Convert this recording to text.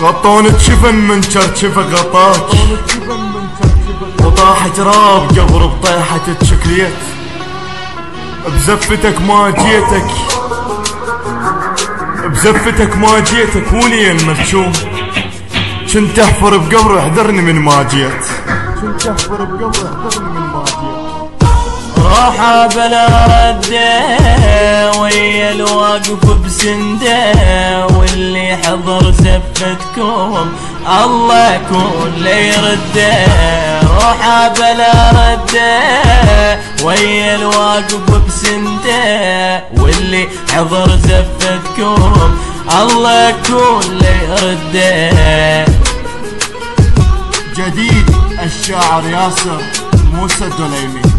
غطونة شفن من شرشفة غطاك، وطاح جراب قبر بطيحة الشكليت، بزفتك ما جيتك، بزفتك ما جيتك ولي المرشوم، كنت احفر بقبر احذرني من ما جيت، كنت احفر بقبر احذرني من ما جيت. روحه بلا رده ويا الواقف بسنده، واللي حضر زفتكم الله كل يرده. روحه بلا رده ويا الواقف بسنده، واللي حضر زفتكم الله كل يرده. جديد الشاعر ياسر موسى الدليمي.